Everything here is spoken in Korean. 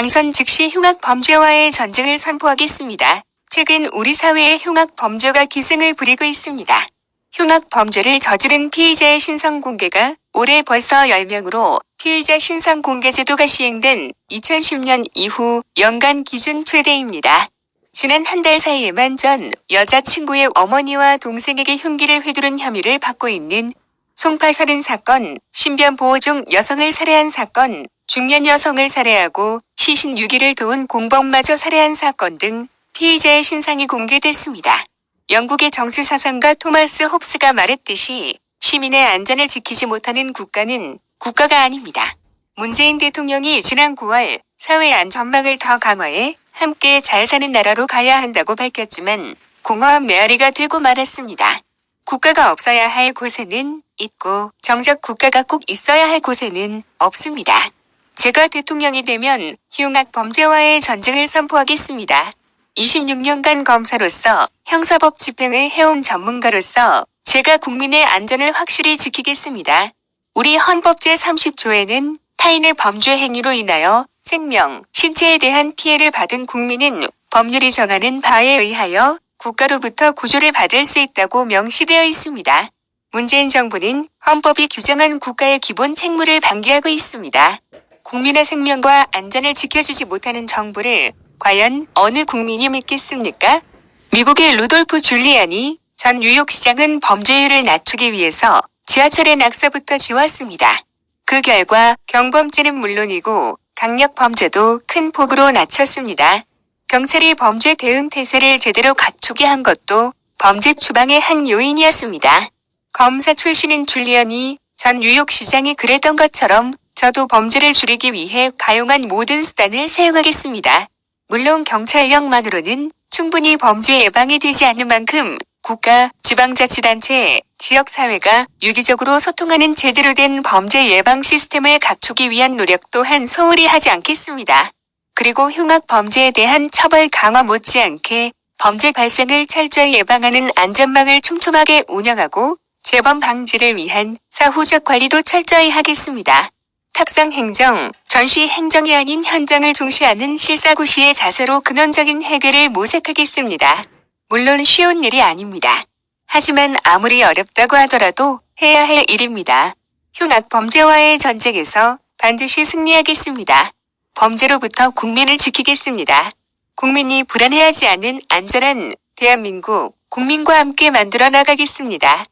당선 즉시 흉악 범죄와의 전쟁을 선포하겠습니다. 최근 우리 사회에 흉악 범죄가 기승을 부리고 있습니다. 흉악 범죄를 저지른 피의자의 신상 공개가 올해 벌써 10명으로 피의자 신상 공개 제도가 시행된 2010년 이후 연간 기준 최대입니다. 지난 한 달 사이에만 전 여자친구의 어머니와 동생에게 흉기를 휘두른 혐의를 받고 있는 송파 살인 사건, 신변 보호 중 여성을 살해한 사건, 중년 여성을 살해하고 시신 유기를 도운 공범마저 살해한 사건 등 피의자의 신상이 공개됐습니다. 영국의 정치사상가 토마스 홉스가 말했듯이 시민의 안전을 지키지 못하는 국가는 국가가 아닙니다. 문재인 대통령이 지난 9월 사회 안전망을 더 강화해 함께 잘 사는 나라로 가야 한다고 밝혔지만 공허한 메아리가 되고 말았습니다. 국가가 없어야 할 곳에는 있고 정작 국가가 꼭 있어야 할 곳에는 없습니다. 제가 대통령이 되면 흉악 범죄와의 전쟁을 선포하겠습니다. 26년간 검사로서 형사법 집행을 해온 전문가로서 제가 국민의 안전을 확실히 지키겠습니다. 우리 헌법 제30조에는 타인의 범죄 행위로 인하여 생명, 신체에 대한 피해를 받은 국민은 법률이 정하는 바에 의하여 국가로부터 구조를 받을 수 있다고 명시되어 있습니다. 문재인 정부는 헌법이 규정한 국가의 기본 책무를 방기하고 있습니다. 국민의 생명과 안전을 지켜주지 못하는 정부를 과연 어느 국민이 믿겠습니까? 미국의 루돌프 줄리아니 전 뉴욕시장은 범죄율을 낮추기 위해서 지하철의 낙서부터 지웠습니다. 그 결과 경범죄는 물론이고 강력범죄도 큰 폭으로 낮췄습니다. 경찰이 범죄 대응 태세를 제대로 갖추게 한 것도 범죄 추방의 한 요인이었습니다. 검사 출신인 줄리언이 전 뉴욕시장이 그랬던 것처럼 저도 범죄를 줄이기 위해 가용한 모든 수단을 사용하겠습니다. 물론 경찰력만으로는 충분히 범죄 예방이 되지 않는 만큼 국가, 지방자치단체, 지역사회가 유기적으로 소통하는 제대로 된 범죄 예방 시스템을 갖추기 위한 노력 또한 소홀히 하지 않겠습니다. 그리고 흉악 범죄에 대한 처벌 강화 못지않게 범죄 발생을 철저히 예방하는 안전망을 촘촘하게 운영하고 재범 방지를 위한 사후적 관리도 철저히 하겠습니다. 탁상행정, 전시행정이 아닌 현장을 중시하는 실사구시의 자세로 근원적인 해결을 모색하겠습니다. 물론 쉬운 일이 아닙니다. 하지만 아무리 어렵다고 하더라도 해야 할 일입니다. 흉악 범죄와의 전쟁에서 반드시 승리하겠습니다. 범죄로부터 국민을 지키겠습니다. 국민이 불안해하지 않는 안전한 대한민국 국민과 함께 만들어 나가겠습니다.